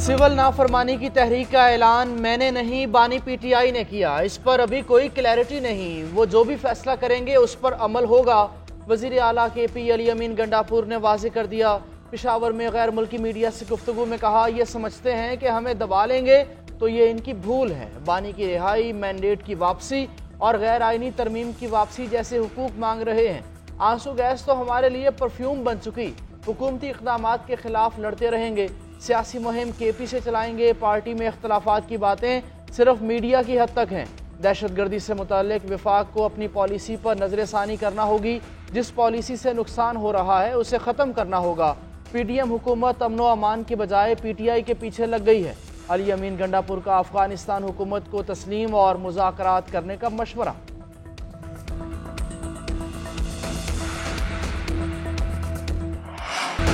Civil नाफरमानी की तहरीक का ऐलान मैंने नहीं, बानी पीटीआई ने किया। इस पर अभी कोई क्लैरिटी नहीं, वो जो भी फैसला करेंगे उस पर अमल होगा। वजीर आला KP अली अमीन गंडापुर ने वाज़ेह कर दिया। पेशावर में गैर मुल्की मीडिया से गुफ्तगू में कहा, ये समझते हैं कि हमें दबा लेंगे तो ये इनकी भूल है। बानी की रिहाई, मैंडेट की वापसी और गैर आइनी तरमीम की वापसी जैसे हुकूक मांग रहे हैं। आंसू गैस तो हमारे लिए परफ्यूम बन चुकी। हुकूमती इक़दामात के खिलाफ लड़ते रहेंगे। सियासी मुहिम KP से चलाएंगे। पार्टी में इख्तलाफात की बातें सिर्फ मीडिया की हद तक हैं। दहशतगर्दी से मुताल्लिक विफाक को अपनी पॉलिसी पर नजरसानी करना होगी। जिस पॉलिसी से नुकसान हो रहा है उसे ख़त्म करना होगा। PDM हुकूमत अमनो अमान के बजाय PTI के पीछे लग गई है। अली अमीन गंडापुर का अफगानिस्तान हुकूमत को तस्लीम और मुज़ाकरात करने का मशवरा।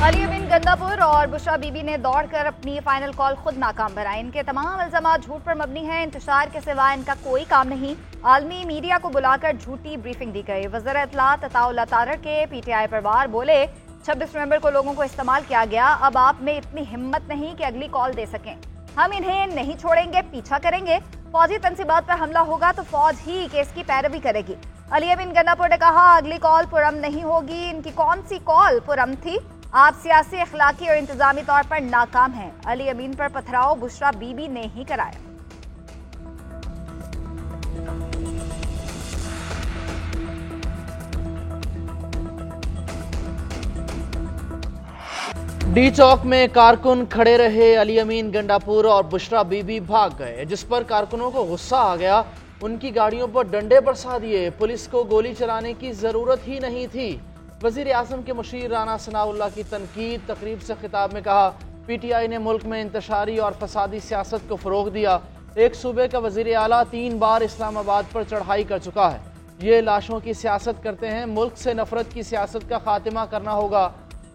अली अमीन गंडापुर और बुशरा बीबी ने दौड़कर अपनी फाइनल कॉल खुद नाकाम बनाई। इनके तमाम इल्जामात झूठ पर मबनी हैं। इंतशार के सिवा इनका कोई काम नहीं। आलमी मीडिया को बुलाकर झूठी ब्रीफिंग दी गई। वज़ीर इत्तलात अताउल्लाह तारड़ के PTI पर वार, बोले 26 नवंबर को लोगों को इस्तेमाल किया गया। अब आप में इतनी हिम्मत नहीं कि अगली कॉल दे सकें। हम इन्हें नहीं छोड़ेंगे, पीछा करेंगे। फौजी तंसीबात पर हमला होगा तो फौज ही केस की पैरवी करेगी। अली अमीन गंडापुर ने कहा, अगली कॉल पुरअमन नहीं होगी। इनकी कौन सी कॉल पुरअमन थी? आप सियासी, अखलाकी और इंतजामी तौर पर नाकाम हैं। अली अमीन पर पथराव बुशरा बीबी ने ही कराया। डी चौक में कारकुन खड़े रहे। अली अमीन गंडापुर और बुशरा बीबी भाग गए, जिस पर कारकुनों को गुस्सा आ गया। उनकी गाड़ियों पर डंडे बरसा दिए। पुलिस को गोली चलाने की जरूरत ही नहीं थी। वजीर आजम के मुशीर राना सनाउल्लाह की तनकीद। तकरीब से खिताब में कहा, PTI ने मुल्क में इंतशारी और फसादी सियासत को फरोग दिया। एक सूबे का वजीर आला 3 बार इस्लामाबाद पर चढ़ाई कर चुका है। ये लाशों की सियासत करते हैं। मुल्क से नफरत की सियासत का खात्मा करना होगा।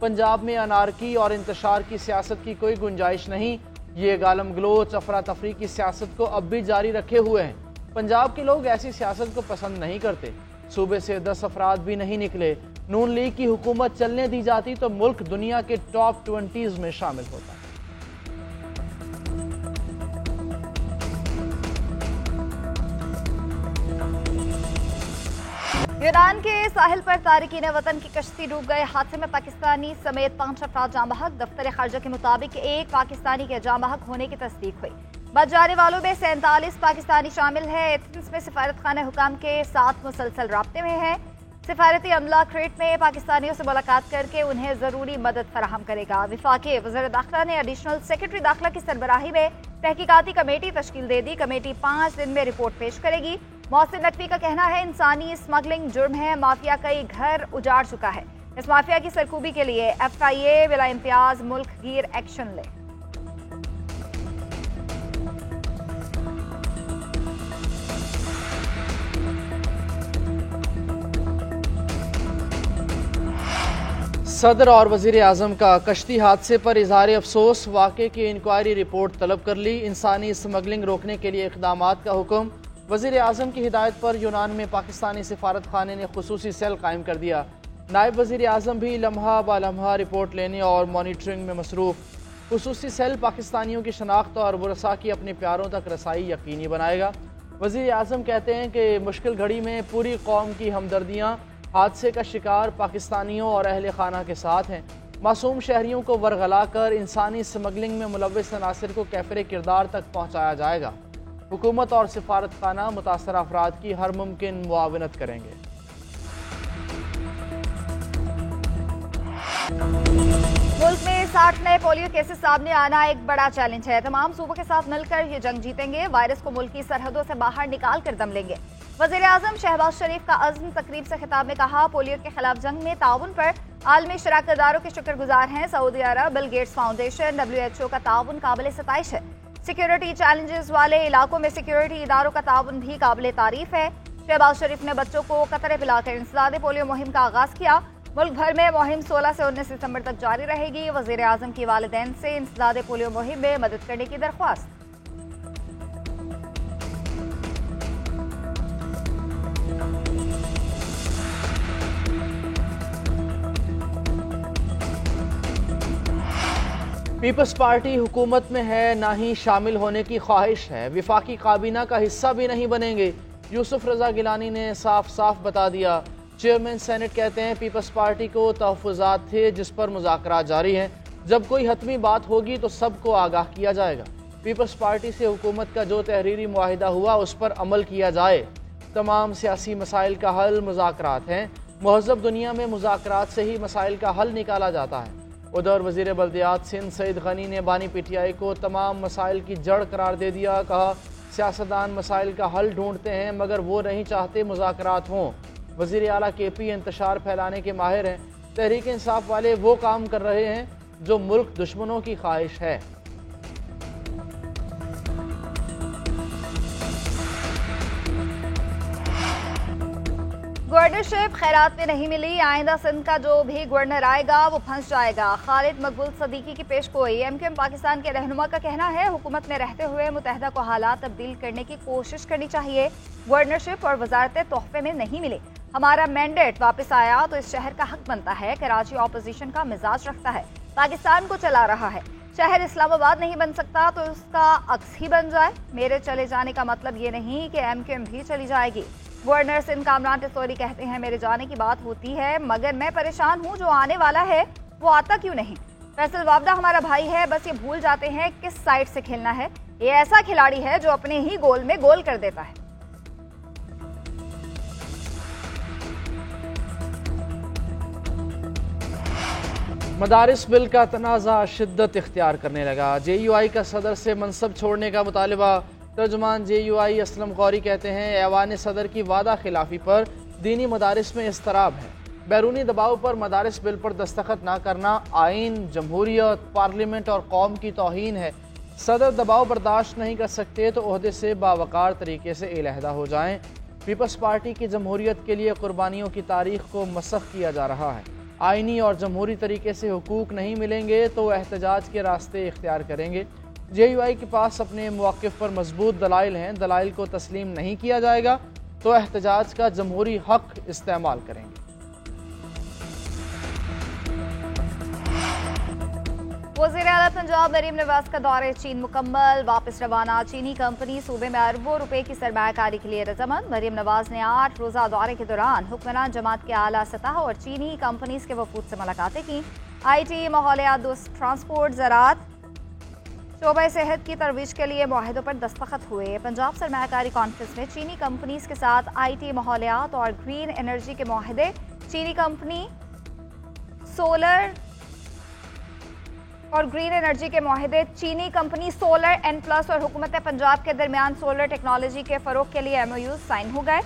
पंजाब में अनारकी और इंतशार की सियासत की कोई गुंजाइश नहीं। ये गालम गलोच, अफरा तफरी की सियासत को अब भी जारी रखे हुए हैं। पंजाब के लोग ऐसी सियासत को पसंद नहीं करते। सूबे से 10 अफराद भी नहीं निकले। नून लीग की हुकूमत चलने दी जाती तो मुल्क दुनिया के टॉप 20s में शामिल होता। यूनान के साहिल पर तारिकीन वतन की कश्ती डूब गए। हादसे में पाकिस्तानी समेत 5 अफराद जाँ बहक। दफ्तर खारजा के मुताबिक एक पाकिस्तानी के जाँ बहक होने की तस्दीक हुई। बच जाने वालों में 47 पाकिस्तानी शामिल है। एथेंस में सिफारत खाना हुकाम के साथ मुसलसल राब्ते में है। सिफारती अमला क्रेट में पाकिस्तानियों से मुलाकात करके उन्हें जरूरी मदद फराहम करेगा। विफाकी वज़ीर दाखिला ने एडिशनल सेक्रेटरी दाखिला की सरबराही में तहकीकाती कमेटी तश्कील दे दी। कमेटी 5 दिन में रिपोर्ट पेश करेगी। मोहसिन नकवी का कहना है, इंसानी स्मगलिंग जुर्म है। माफिया कई घर उजाड़ चुका है। इस माफिया की सरकूबी के लिए FIA बिला इम्तियाज मुल्क गिर एक्शन ले। सदर और वजीर आजम का कश्ती हादसे पर इजहार अफसोस। वाक़े की इंक्वायरी रिपोर्ट तलब कर ली। इंसानी स्मगलिंग रोकने के लिए इक़दामात का हुक्म। वजीर आजम की हिदायत पर यूनान में पाकिस्तानी सिफारत खाने ने खुसूसी सेल कायम कर दिया। नायब वजीर आजम भी लम्हा ब लम्हा रिपोर्ट लेने और मॉनिटरिंग में मसरूफ। खुसूसी सेल पाकिस्तानियों की शनाख्त और वरसा की अपने प्यारों तक रसाई यकीनी बनाएगा। वजीर आजम कहते हैं कि मुश्किल घड़ी में पूरी कौम की हमदर्दियाँ हादसे का शिकार पाकिस्तानियों और अहल खाना के साथ हैं। मासूम शहरियों को वरगला कर इंसानी स्मगलिंग में मुलव्वस अनासिर को कैफरे किरदार तक पहुँचाया जाएगा। हुकूमत और सिफारत खाना मुतासर अफराद की हर मुमकिन मुआवनत करेंगे। मुल्क में 60 नए पोलियो केसेस सामने आना एक बड़ा चैलेंज है। तमाम सूबों के साथ मिलकर ये जंग जीतेंगे। वायरस को मुल्क की सरहदों से बाहर निकाल कर दम लेंगे। वज़ीर आज़म शहबाज शरीफ का अज़्म। तकरीब से खिताब में कहा, पोलियो के खिलाफ जंग में ताउन पर आलमी शराकतदारों के शुक्रगुजार हैं। Saudi Arab, Bill Gates foundation, WHO का ताउन काबिल सताइश है। सिक्योरिटी चैलेंजेस वाले इलाकों में सिक्योरिटी इदारों का ताउन भी काबिल तारीफ है। शहबाज शरीफ ने बच्चों को कतरे पिलाकर इंसदाद पोलियो मुहिम का आगाज किया। मुल्क भर में मुहिम 16 से 19 दिसंबर तक जारी रहेगी। वज़ीर आज़म की वालिदैन से इंसदाद पोलियो मुहिम में मदद करने की दरख्वास्त। पीपल्स पार्टी हुकूमत में है, ना ही शामिल होने की ख्वाहिश है, विफाकी काबीना का हिस्सा भी नहीं बनेंगे। यूसुफ रजा गिलानी ने साफ साफ बता दिया। चेयरमैन सेनेट कहते हैं पीपल्स पार्टी को तहफ़्फ़ुज़ात थे जिस पर मुज़ाकरात जारी हैं। जब कोई हतमी बात होगी तो सबको आगाह किया जाएगा। पीपल्स पार्टी से हुकूमत का जो तहरीरी मुआहिदा हुआ उस पर अमल किया जाए। तमाम सियासी मसाइल का हल मुज़ाकरात हैं। महज़ब दुनिया में मुज़ाकरात से ही मसाइल का हल निकाला जाता है। उधर वज़ीर बल्दियात सिंध सईद गनी ने बानी PTI को तमाम मसाइल की जड़ करार दे दिया। कहा सियासतदान मसाइल का हल ढूंढते हैं मगर वो नहीं चाहते मुज़ाकरात हों। वज़ीर आला KP इंतशार फैलाने के माहिर हैं। तहरीक इंसाफ वाले वो काम कर रहे हैं जो मुल्क दुश्मनों की ख्वाहिश है। गवर्नरशिप खैरात में नहीं मिली, आइंदा सिंध का जो भी गवर्नर आएगा वो फंस जाएगा। खालिद मकबूल सदीकी की पेशगोई। MQM पाकिस्तान के रहनुमा का कहना है हुकूमत में रहते हुए मुत्तहदा को हालात तब्दील करने की कोशिश करनी चाहिए। गवर्नरशिप और वजारतें तोहफे में नहीं मिली। हमारा मैंडेट वापस आया तो इस शहर का हक बनता है। कराची ऑपोजिशन का मिजाज रखता है, पाकिस्तान को चला रहा है। शहर इस्लामाबाद नहीं बन सकता तो उसका अक्स ही बन जाए। मेरे चले जाने का मतलब ये नहीं कि MQM भी चली जाएगी। गवर्नर सिंध कामरान टिसोरी कहते हैं मेरे जाने की बात होती है मगर मैं परेशान हूँ, जो आने वाला है वो आता क्यों नहीं। फैसल वाबदा हमारा भाई है, बस ये भूल जाते हैं किस साइड से खेलना है। ये ऐसा खिलाड़ी है जो अपने ही गोल में गोल कर देता है। मदारिस बिल का तनाज़ा शिद्दत इख्तियार करने लगा। JUI का सदर से मनसब छोड़ने का मुतालिबा। तर्जुमान JUI असलम गौरी कहते हैं ऐवान सदर की वादा खिलाफी पर दीनी मदारिस में इस्तराब है। बैरूनी दबाव पर मदारिस बिल पर दस्तखत ना करना आइन, जमहूरियत, पार्लियामेंट और कौम की तौहीन है। सदर दबाव बर्दाश्त नहीं कर सकते तो ओहदे से बावकार तरीके से इलहदा हो जाएं। पीपल्स पार्टी की जमहूरियत के लिए कुर्बानियों की तारीख को मसख किया जा रहा है। आइनी और जमहूरी तरीके से हुकूक नहीं मिलेंगे तो एहतजाज के रास्ते इख्तियार करेंगे। JUI के पास अपने मौक़िफ़ पर मजबूत दलाइल हैं। दलाइल को तस्लीम नहीं किया जाएगा तो एहतजाज का जमहूरी हक इस्तेमाल करेंगे। वज़ीर आला पंजाब मरीम नवाज का दौरे चीन मुकम्मल, वापस रवाना। चीनी कंपनी सूबे में अरबों रुपए की सरमायाकारी के लिए रजामंद। मरीम नवाज ने 8 रोज़ा दौरे के दौरान हुक्मरान जमात के आला सतह और चीनी कंपनीज के वफूद से मुलाकातें की। IT, माहौलियात, ट्रांसपोर्ट, ज़राअत, शोबा सेहत की तरवीज के लिए मुआहिदों पर दस्तखत हुए। पंजाब सरमायाकारी कॉन्फ्रेंस में चीनी कंपनीज के साथ IT, माहौलियात और ग्रीन एनर्जी के मुआहिदे। चीनी कंपनी सोलर और ग्रीन एनर्जी के मुआहिदे। चीनी कंपनी सोलर N+ और हुकूमत पंजाब के दरमियान सोलर टेक्नोलॉजी के फ़रोग के लिए MOU साइन हो गए।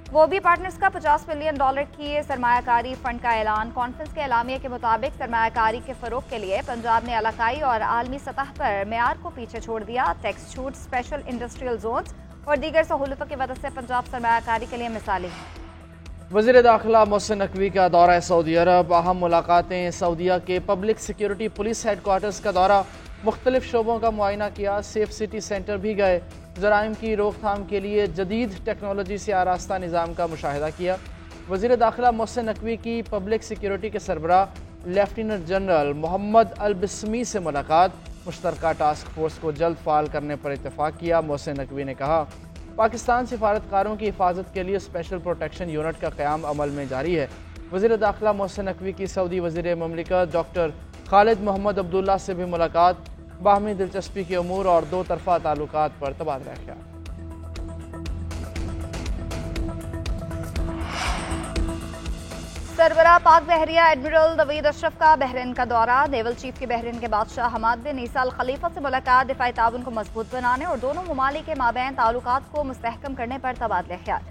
वो भी पार्टनर्स का $50 बिलियन की सरमायाकारी फंड का ऐलान। कॉन्फ्रेंस के एलामिया के मुताबिक सरमायाकारी के फ़रोग के लिए पंजाब ने इलाकाई और आलमी सतह पर मेयार को पीछे छोड़ दिया। टैक्स छूट, स्पेशल इंडस्ट्रियल जोन्स और दीगर सहूलतों की वजह से पंजाब सरमायाकारी के लिए मिसाली है। वज़ीर दाखिला मोहसिन नकवी का दौरा सऊदी अरब। अहम मुलाकातें। सऊदीया के पब्लिक सिक्योरिटी पुलिस हेडक्वार्टर्स का दौरा। मुख्तलिफ शोबों का मुआयना किया। सेफ सिटी सेंटर भी गए। जराइम की रोकथाम के लिए जदीद टेक्नोलॉजी से आरास्ता निज़ाम का मुशाहिदा किया। वज़ीर दाखिला मोहसिन नकवी की पब्लिक सिक्योरिटी के सरबराह लेफ्टिनेंट जनरल मोहम्मद अल-बिस्मी से मुलाकात। मुश्तरका टास्क फोर्स को जल्द फ़ाल करने पर इत्तेफाक किया। मोहसिन नकवी ने कहा पाकिस्तान सिफारतकारों की हिफाजत के लिए स्पेशल प्रोटेक्शन यूनिट का क़याम अमल में जारी है। वज़ीर दाखिला मोहसिन नकवी की सऊदी वज़ीर ममलिकत डॉक्टर खालिद मोहम्मद अब्दुल्ला से भी मुलाकात। बाहमी दिलचस्पी के अमूर और दो तरफ़ा ताल्लुकात पर तबादला ख्याल। सरबराह पाक बहरिया एडमिरल नवीद अशरफ का बहरीन का दौरा। नेवल चीफ के बहरीन के बादशाह हमाद बिन ईसा अल खलीफा से मुलाकात। दिफाई ताउन को मजबूत बनाने और दोनों ममालिक के माबैन ताल्लुकात को मुस्तहकम करने पर तबादला ख्याल।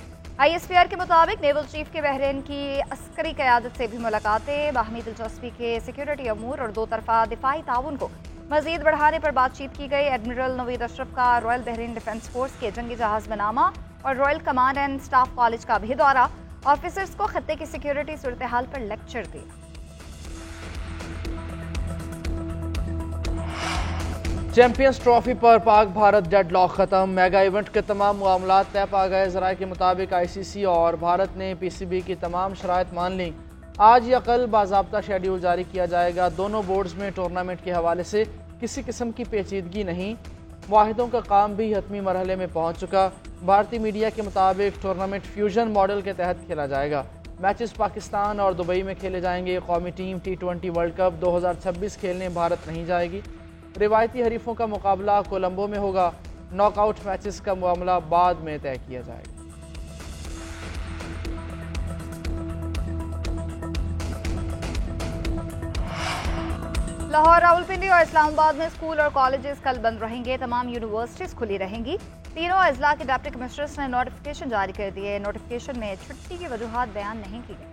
ISPR के मुताबिक नेवल चीफ के बहरीन की अस्करी क़यादत से भी मुलाकातें। बाहमी दिलचस्पी के सिक्योरिटी अमूर और दो तरफ़ा दिफाई ताउन को मजीद बढ़ाने पर बातचीत की गई। एडमिरल नवीद अशरफ का रॉयल बहरीन डिफेंस फोर्स के जंगी जहाज बनामा और royal command and staff college का भी दौरा। ऑफिसर्स को खत्ते की सिक्योरिटी सूरत हाल पर लेक्चर दिया। चैंपियंस ट्रॉफी पर पाक भारत डेडलॉक खत्म। मेगा इवेंट के तमाम मामलात तय पा गए। ज़राए के मुताबिक ICC और भारत ने PCB की तमाम शराइत मान ली। आज या कल बाज़ाब्ता शेड्यूल जारी किया जाएगा। दोनों बोर्ड्स में टूर्नामेंट के हवाले से किसी किस्म की पेचीदगी नहीं। मुआहिदों का काम भी हतमी मरहले में पहुँच चुका। भारतीय मीडिया के मुताबिक टूर्नामेंट फ्यूजन मॉडल के तहत खेला जाएगा। मैचेस पाकिस्तान और दुबई में खेले जाएंगे। कौमी टीम T20 वर्ल्ड कप 2026 खेलने भारत नहीं जाएगी। रिवायती हरीफों का मुकाबला कोलंबो में होगा। नॉकआउट मैचेस का मामला बाद में तय किया जाएगा। लाहौर, रावलपिंडी और इस्लामाबाद में स्कूल और कॉलेजेस कल बंद रहेंगे। तमाम यूनिवर्सिटीज खुली रहेंगी। तीनों अजला के डिप्टी कमिश्नर्स ने नोटिफिकेशन जारी कर दिए। नोटिफिकेशन में छुट्टी की वजूहात बयान नहीं की गई।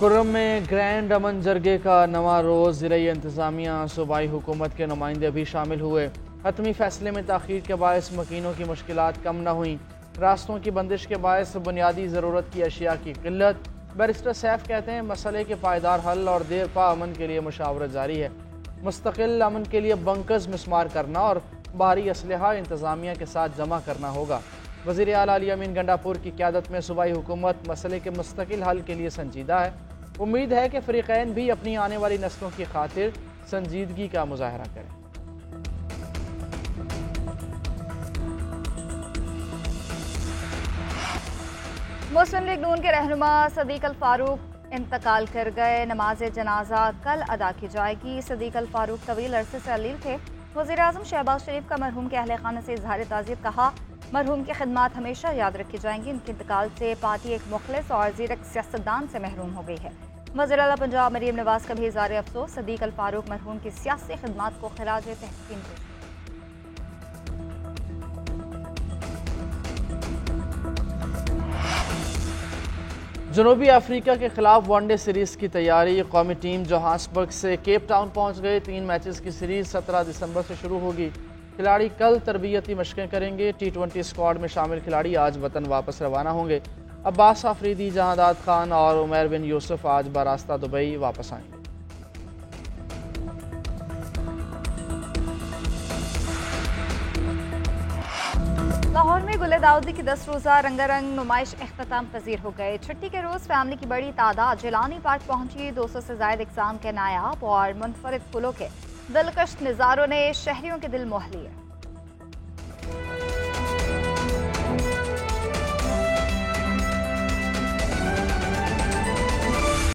कुर्रम में ग्रैंड अमन जरगे का नवा रोज़। ज़िला इंतज़ामिया सूबाई हुकूमत के नुमाइंदे भी शामिल हुए। हतमी फैसले में ताख़ीर के बायस मकीनों की मुश्किलात कम न हुई। रास्तों की बंदिश के बायस बुनियादी ज़रूरत की अशिया की किल्लत। बैरिस्टर सैफ कहते हैं मसले के पायदार हल और देर पा अमन के लिए मुशावरत जारी है। मुस्तकिल अमन के लिए बंकर्स मिस्मार करना और बाहरी असलहा इंतज़ामिया के साथ जमा करना होगा। वज़ीर आला अली अमीन गंडापुर की क़यादत में सूबाई हुकूमत मसले के मुस्तकिल हल के लिए संजीदा है। उम्मीद है कि फ़रीक़ैन भी अपनी आने वाली नस्लों की खातिर संजीदगी का मुजाहरा करें। मुस्लिम लीग नून के रहनुमा सदीक अल फारूक इंतकाल कर गए। नमाज जनाजा कल अदा की जाएगी। सदीक अल फारूक तवील अरसे से अलील थे। वज़ीर आज़म शहबाज शरीफ का मरहूम के अहले खाना से इजहार ताज़ियत कहा। मरहूम की खिदमात हमेशा याद रखी जाएंगी। उनके इंतकाल से पार्टी एक मुखलिस और ज़ीरक सियासतदान से महरूम हो गई है। वज़ीर आला पंजाब मरीम नवाज का भी इज़हार अफसोस। सदीक अल फारूक मरहूम की सियासी खिदमात को खिराज तहसीन पेश। जनूबी अफ्रीका के खिलाफ वनडे सीरीज़ की तैयारी। कौमी टीम जोहान्सबर्ग से केप टाउन पहुंच गए। 3 मैचेस की सीरीज़ 17 दिसंबर से शुरू होगी। खिलाड़ी कल तरबियती मशकें करेंगे। T20 स्क्वाड में शामिल खिलाड़ी आज वतन वापस रवाना होंगे। अब्बास आफरीदी, जहादाद खान और उमैर बिन यूसुफ आज बरास्ता दुबई वापस आएंगे। लाहौर में गुले दाऊदी की 10 रोज़ा रंगारंग नुमाइश इख्तिताम पजीर हो गए। छुट्टी के रोज़ फैमिली की बड़ी तादाद जिलानी पार्क पहुंची। 200 से ज़ायद इक़साम के नायाब और मुनफरिद फूलों के दिलकश नज़ारों ने शहरियों के दिल मोह लिए।